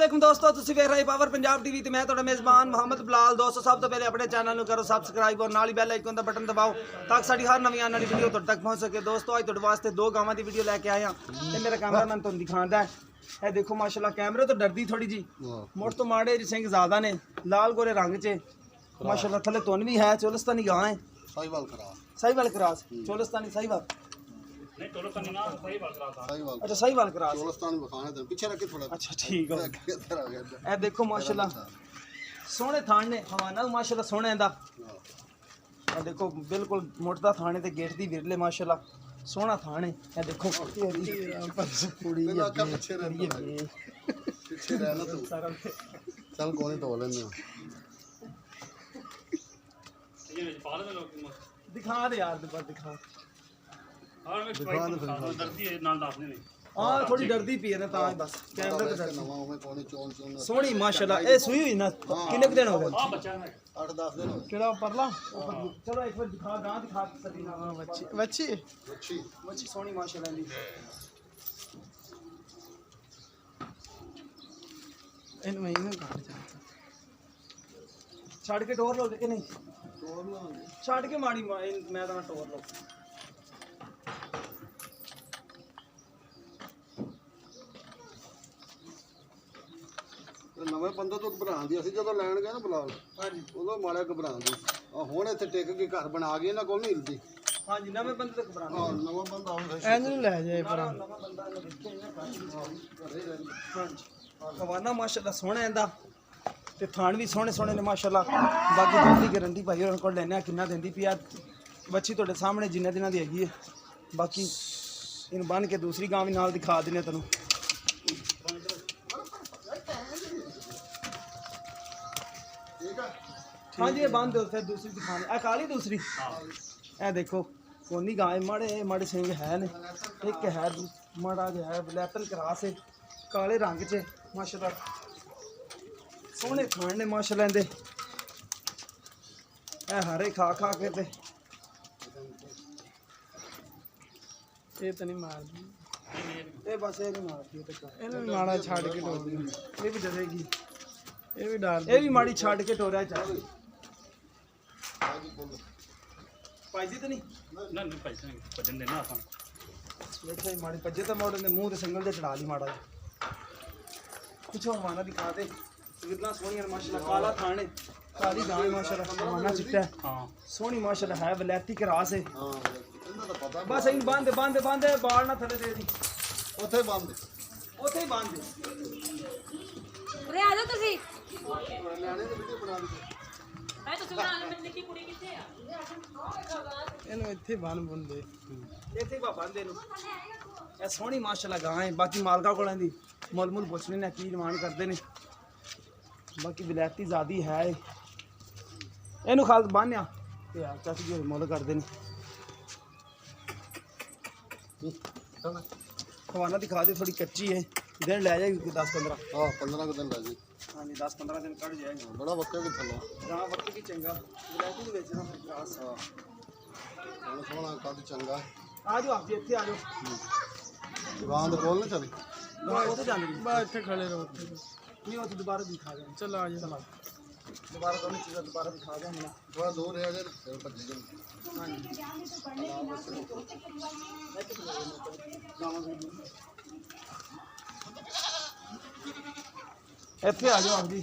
अस्सलामुअलैकुम दोस्तों, तुसीं वेख रहे पावर पंजाब टीवी ते मैं तुहाडा मेज़बान मोहम्मद बिलाल। दोस्तों सब तो पहले अपने चैनल नूं करो सबसक्राइब और नाल ही बैल आइकन दा बटन दबाओ ताकि साडी हर नवीं आने वाली वीडियो तुहाडे तक पहुंच सके। दोस्तों अज तुहाडे वास्ते दो गावां दी वीडियो लैके आए हां ते मेरा कैमरामैन तुहानूं दिखांदा है। ये देखो माशाल्लाह कैमरे तो डरदी थोड़ी जी, मुड़ तो माड़े सिंह ज़्यादा ने, लाल गोरे रंग च माशाल्लाह। थले तुन भी है, चोलस्तानी गां है, साहिवाल क्रॉस चोलस्तानी साहिवाल। अच्छा साहिवाल क्रॉस, अच्छा ठीक है। ए देखो माशाल्लाह सोहने थान ने, हवाना माशाल्लाह सोहने दा। ए देखो बिल्कुल मुड़दा थाने ते गेट दी विरले माशाल्लाह सोहना थान है। ए देखो कुड़ी चल कोई तो लेने दिखा दे यार, दिखा। हाँ थोड़ी डरदी पी है ना तां बस कैमरे पे डरदी। सोहनी माशाल्लाह ए सुई हुई ना, किन्ने दिन हो गए? 8-10 दिन हो गए। केड़ा परला? चलो एक बार दिखा, गां दिखा सदी ना। बच्ची सोहनी माशाल्लाह दी। इन महीने काट छड़ के टोर लो लेके नहीं छड़ के माड़ी मैं तो टोर लो। नवें बंदे तो घबरांदी ਅਸੀਂ ਜਦੋਂ ਲੈਣ ਗਏ ਨਾ ਬਲਾਲ, ਹਾਂਜੀ ਉਦੋਂ ਮਾੜਾ ਘਬਰਾਂਦੀ। ਆ ਹੁਣ ਇੱਥੇ ਟਿਕ ਕੇ ਘਰ ਬਣਾ ਗਏ ਨਾ, ਕੋਲ ਨਹੀਂ ਹਿਲਦੀ। ਹਾਂਜੀ ਨਵੇਂ ਬੰਦੇ ਤੋਂ ਘਬਰਾਉਂਦੇ। ਹਾਂ ਨਵਾਂ ਬੰਦਾ ਆਉਂਦਾ ਐਨ ਨੂੰ ਲੈ ਜਾਏ ਪਰ ਨਵਾਂ ਬੰਦਾ ਇਹਨੂੰ ਦੇਖੇ ਨਾ ਹਾਂਜੀ। ਹਵਾਨਾ ਮਾਸ਼ਾਅੱਲਾ ਸੋਹਣਾ ਇਹਦਾ ਤੇ ਥਾਣ ਵੀ ਸੋਹਣੇ ਸੋਹਣੇ ਨੇ ਮਾਸ਼ਾਅੱਲਾ। ਬਾਕੀ ਦੁੱਧ ਦੀ ਗਾਰੰਟੀ ਭਾਈ ਉਹਨਾਂ ਕੋਲ ਲੈਣੇ ਆ, ਕਿੰਨਾ ਦਿੰਦੀ ਪਈ ਆ ਬੱਚੀ ਤੁਹਾਡੇ ਸਾਹਮਣੇ ਜਿੰਨੇ ਦਿਨਾਂ ਦੀ ਹੈਗੀ ਹੈ। ਬਾਕੀ ਇਹਨੂੰ ਬੰਨ ਕੇ ਦੂਸਰੀ ਗਾਂ ਵੀ ਨਾਲ ਦਿਖਾ ਦਿੰਨੇ ਤੁਹਾਨੂੰ। हाँ जी ये बंद हो फिर दूसरी दिखाने आ काली दूसरी। ए देखो कोनी गाय माड़े सिंह है ने, एक है माड़ा जो है ब्लैकन क्रॉस है काले रंग च माशाल्लाह। सोहने खान ने माशाल्लाह इंदे। ए हरे खा के ते ये तो नहीं मारदी, ये बस ये नहीं मारदी, इन्हें माड़ा छाड़ के टोर ये भी डरेगी, ये भी डर, ये भी माड़ी छाड़ के टोरा चाहिए। पाइजी तो नहीं ना पैसे भजन देना आसान देखो माड़ी पजे तो मोड़ ने मुंह ते संगल दे चढ़ा ली माड़ा कुछ हवाना दिखा दे। कितना सोहनी माशाल्लाह, काला थाने काली गाय माशाल्लाह, हवाना चिट्टा है हां सोहनी माशाल्लाह है, वलैती क्रॉस है। हां इतना तो पता बस इन बांध बाल ना थले दे दी ਉੱਥੇ ਬੰਦ ओथे ही बांध दे ਉਰੇ ਆ ਜਾਓ ਤੁਸੀਂ। ਨਿਆਣੇ ਦੀ ਵੀਡੀਓ ਬਣਾ ਲਈ। ਮੈਂ ਤੁਸੀਂ ਬਣਾ ਲਓ, ਮੇਰੀ ਨਿੱਕੀ ਕੁੜੀ ਕਿੱਥੇ ਆ? ਇਹਨੂੰ ਇੱਥੇ ਬੰਨ ਬੁੰਦੇ ਇੱਥੇ ਬਾ ਬੰਦੇ ਨੂੰ। ਇਹ ਸੋਹਣੀ ਮਾਸ਼ਾਅੱਲਾ ਗਾਂ ਹੈ। ਬਾਕੀ ਮਾਲਕਾ ਕੋਲਾਂ ਦੀ ਮੁੱਲ ਪੁੱਛਣੇ ਨੇ ਕੀ ਡਿਮਾਂਡ ਕਰਦੇ ਨੇ। ਬਾਕੀ ਵਿਲਾਇਤੀ ਜ਼ਾਦੀ ਹੈ ਇਹਨੂੰ ਖਾਲ ਬੰਨਿਆ ਤੇ ਯਾਰ ਚਾਚੀ ਜੀ ਮੁੱਲ ਕਰਦੇ ਨੇ। ਖਵਾਨਾ ਦਿਖਾ ਦੇ, ਥੋੜੀ ਕੱਚੀ ਹੈ, ਦਿਨ ਲੈ ਜਾਏਗੀ 10-15। ਹਾਂ 15 ਦਿਨ ਲੱਗ ਗਏ। हाँ जी 10-15 दिन कट जाएगा। ਬੜਾ ਵਕਤ ਵੀ ਥੱਲਾ जहाँ वक्त की चंगा विलायती भी बेचना फिर क्लास। ਹਾਂ ਹੁਣ ਸੋਹਣਾ ਕੱਦ ਚੰਗਾ। आ जाओ आप जी इतने आ जाओ। ਦੁਕਾਨ ਦੇ ਕੋਲ ਨਾ ਚੱਲ उसे जाने बस इतने खड़े रहो नहीं हो तो दोबारा दिखा दें। चलो आ जाओ दोबारा दोनों चीज़ें दोबारा दिखा दें ना। ਥੋੜਾ ਦੂਰ ਰਹਿ ਜਾ ਫਿਰ ਭੱਜੇ ਜਾ। हाँ जी इतने आ जाओ आप जी।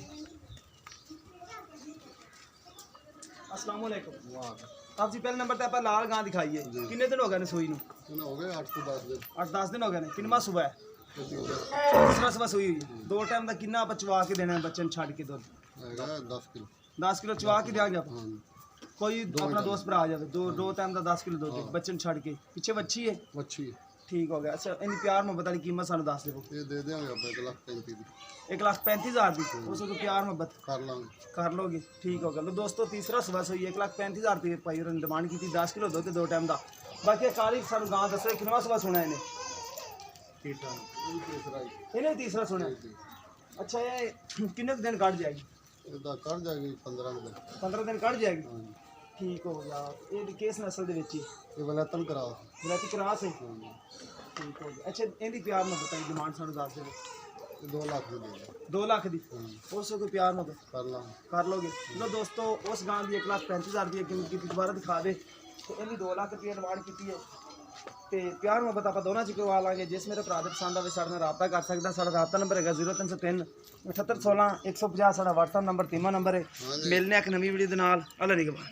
अस्सलाम वालेकुम। आप जी पहले नंबर पे आप लाल गां दिखाइए, कितने दिन हो गए ने सूई नूं? ਹੋ ਗਏ 8 ਤੋਂ 10 ਦਿਨ। 8-10 दिन हो गए ने। किन्ना सुबह है? तीसरा सुबह सूई हुई। दो टाइम का किन्ना आप चवा के देना है बच्चे ने छाड़ के दुध? ਹੈਗਾ 10 ਕਿਲੋ। 10 किलो चवा के देंगे आप? ਹਾਂ कोई अपना दोस्त भरा आ जाए दो टाइम का 10 किलो दुध बच्चे ने छाड़ के पीछे बच्ची है ਮੱਛੀ ठीक हो गया। अच्छा इन प्यार मोहब्बत वाली कीमत सानू दस दो। ਇਹ ਦੇ ਦੇਵਾਂਗੇ ਆਪਾਂ 1,35,000 ਦੀ 1,35,000 की उस तो प्यार मोहब्बत ਕਰ ਲਾਂਗੇ। कर लोगे ठीक हो गया। लो दोस्तों तीसरा सुबह सोई 1,35,000 रुपये पाई और डिमांड की 10 किलो दुध दो टाइम का। बाकी काली सानू गां दसो कितना सुबह सुना इन्हें? इन्हें तीसरा सुना। अच्छा ये कितने दिन कट जाएगी? ਇਹਦਾ ਕਰ ਜਾਏਗੀ 15 ਦਿਨ। 15 दिन कट जाएगी ठीक हो गया। ये किस नस्ल दे विच? ਇਹ ਵਲੈਤਨ ਕਰਾ। विलायती क्रॉस है ठीक हो गया। अच्छा इनकी प्यार में बताइए डिमांड सानू दस दो। ਤੇ 2 ਲੱਖ ਦੀ ਦੇ ਦੇ 2 ਲੱਖ ਦੀ ਉਸ ਕੋਈ ਪਿਆਰ ਨਾ ਕਰ ਲਾਂ ਕਰ ਲੋਗੇ। ਲੋ ਦੋਸਤੋ ਉਸ ਗਾਂ ਦੀ 1,35,000 ਦੀ ਕੀਮਤ ਕੀਤੀ, ਦੁਬਾਰਾ ਦਿਖਾ ਦੇ। ਤੇ ਇਹਦੀ 2 ਲੱਖ ਰੁਪਏ ਡਿਮਾਂਡ ਕੀਤੀ ਹੈ ਤੇ ਪਿਆਰ ਮੁਹੱਬਤ ਆਪਾਂ ਦੋਨਾਂ ਚ ਕਰਵਾ ਲਾਂਗੇ। ਜਿਸ ਮੇਰੇ ਭਰਾ ਦੇ ਪਸੰਦ ਆਵੇ ਸਾਡੇ ਨਾਲ ਰਾਬਤਾ ਕਰ ਸਕਦਾ। ਸਾਡਾ ਰਾਬਤਾ ਨੰਬਰ ਹੈਗਾ 0303 7816 150। ਸਾਡਾ WhatsApp ਨੰਬਰ 3 ਨੰਬਰ ਹੈ। ਮਿਲਨੇ ਇੱਕ ਨਵੀਂ ਵੀਡੀਓ ਦੇ ਨਾਲ। ਅੱਲਾ ਨਿਗਹਿਬਾਨ।